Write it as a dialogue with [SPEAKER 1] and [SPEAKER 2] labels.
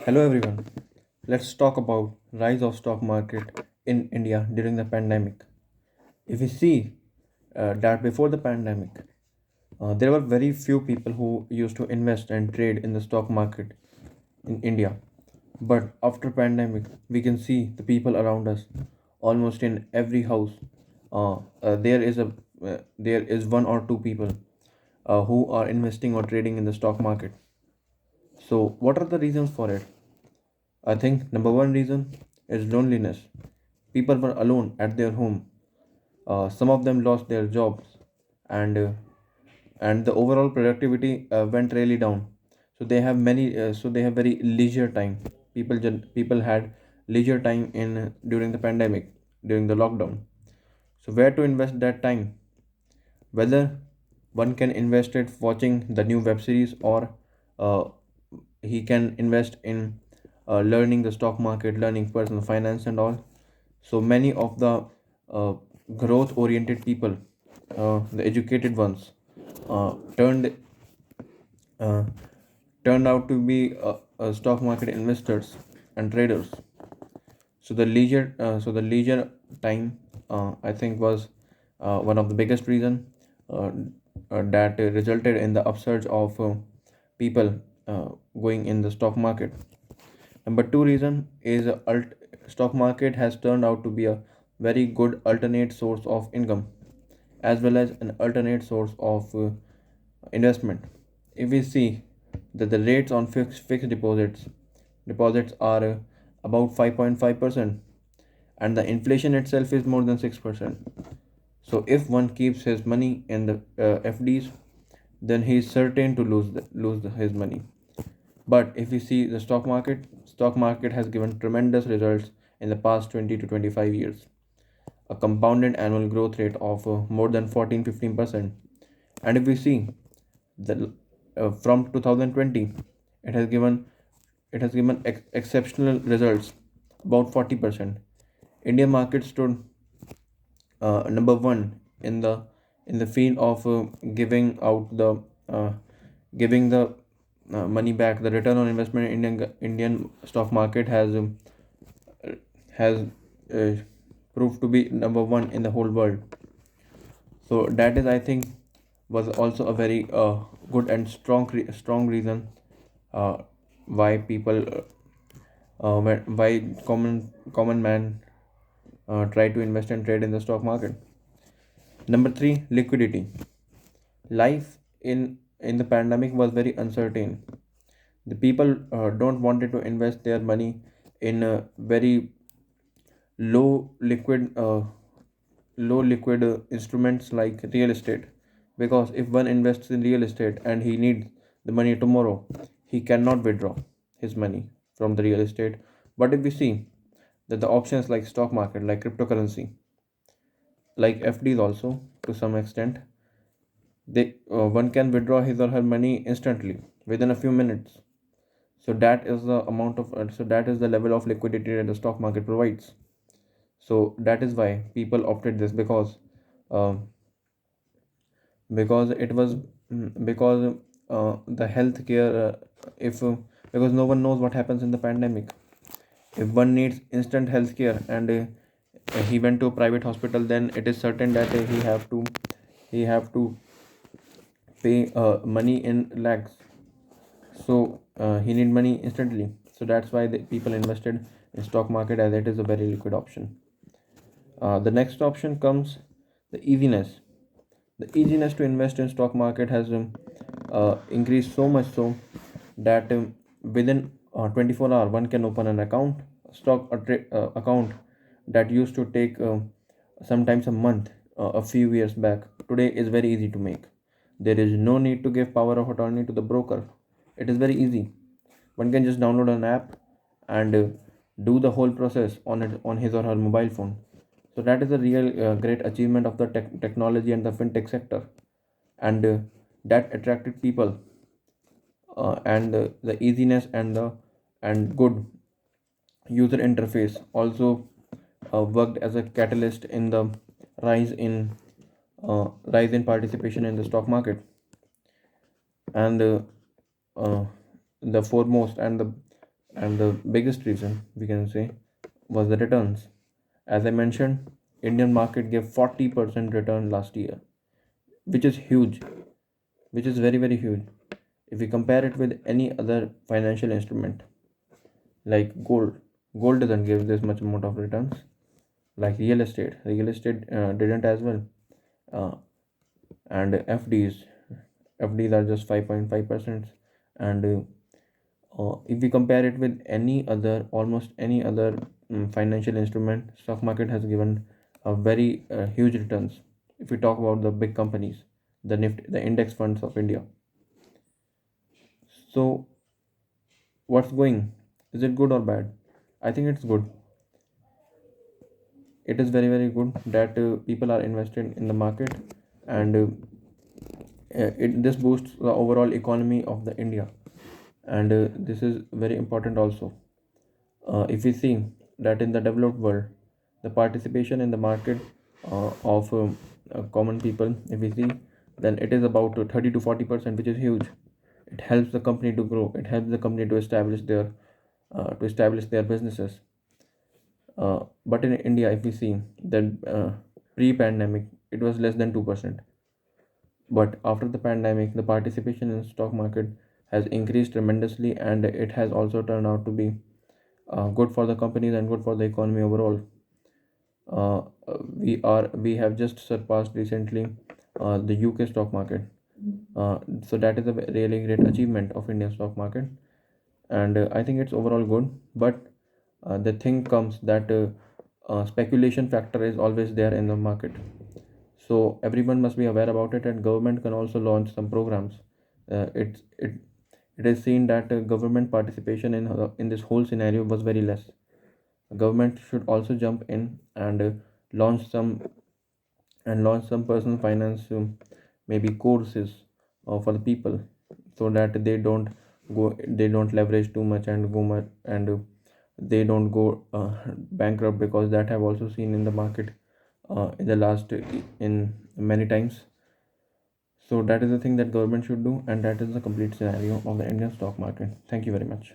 [SPEAKER 1] Hello everyone. Let's talk about rise of stock market in India during the pandemic. If we see that before the pandemic, there were very few people who used to invest and trade in the stock market in India. But after pandemic, we can see the people around us. Almost in every house, there is one or two people who are investing or trading in the stock market. So, what are the reasons for it? I think number one reason is loneliness. People were alone at their home. Some of them lost their jobs, and uh, and the overall productivity went really down. So they have very leisure time. People had leisure time in during the pandemic, during the lockdown. So where to invest that time? Whether one can invest it watching the new web series, or uh, he can invest in learning the stock market, learning personal finance and all. So many of the uh, growth oriented people, the educated ones, uh, turned uh, turned out to be stock market investors and traders. So the leisure time, I think, was one of the biggest reason uh, that resulted in the upsurge of people going in the stock market. Number two reason is stock market has turned out to be a very good alternate source of income, as well as an alternate source of investment. If we see that the rates on fixed deposits are about 5.5%, and the inflation itself is more than 6%. So if one keeps his money in the FDs, then he is certain to his money. But if we see the stock market has given tremendous results in the past 20 to 25 years, a compounded annual growth rate of more than 14-15%. And if we see the from 2020, it has given exceptional results, about 40%. India market stood number one in the field of uh, giving the money back. The return on investment in Indian stock market has uh, proved to be number one in the whole world. So that is, I think, was also a very good and strong reason uh, why people why common man try to invest and trade in the stock market. Number three, liquidity. Life in the pandemic was very uncertain. The people don't wanted to invest their money in very low liquid instruments like real estate, because if one invests in real estate and he needs the money tomorrow, he cannot withdraw his money from the real estate. But if we see that the options like stock market, like cryptocurrency, like FDs also, to some extent, they one can withdraw his or her money instantly within a few minutes. So that is the level of liquidity that the stock market provides. So that is why people opted this, uh, because it was because the healthcare if because no one knows what happens in the pandemic. If one needs instant healthcare and he went to a private hospital, then it is certain that he have to pay money in lakhs. So he need money instantly. So that's why the people invested in stock market, as it is a very liquid option. The next option comes the easiness. The easiness to invest in stock market has increased so much so that within 24 hours one can open an account. Account that used to take sometimes a month, a few years back, today is very easy to make. There is no need to give power of attorney to the broker. It is very easy. One can just download an app and do the whole process on his or her mobile phone. So that is a real great achievement of the technology and the fintech sector, and that attracted people, and the easiness and good user interface also worked as a catalyst in the rise in rise in participation in the stock market. And uh, the foremost and and the biggest reason we can say was the returns. As I mentioned, Indian market gave 40% return last year, which is huge, which is very very huge. If we compare it with any other financial instrument like gold, gold doesn't give this much amount of returns. Like real estate didn't as well. uh, and FDs are just 5.5%. And if we compare it with any other, almost any other financial instrument, stock market has given a very huge returns. If we talk about the big companies, the Nifty, the index funds of India. So what's going? Is it good or bad? I think it's good. It is very very good that people are invested in the market, and this boosts the overall economy of the India, and this is very important also. If we see that in the developed world, the participation in the market of common people, if we see, then it is about 30 to 40%, which is huge. It helps the company to grow. It helps the company to establish their businesses. But in India, if we see, then pre-pandemic it was less than 2%. But after the pandemic, the participation in stock market has increased tremendously, and it has also turned out to be good for the companies and good for the economy overall. We have just surpassed recently the UK stock market. So that is a really great achievement of Indian stock market, and I think it's overall good. But the thing comes that speculation factor is always there in the market, so everyone must be aware about it, and government can also launch some programs. It is seen that government participation in this whole scenario was very less. Government should also jump in and launch some launch some personal finance, maybe courses for the people, so that they don't leverage too much and go much, and they don't go bankrupt, because that have also seen in the market in the last in many times. So that is the thing that government should do, and that is the complete scenario of the Indian stock market. Thank you very much.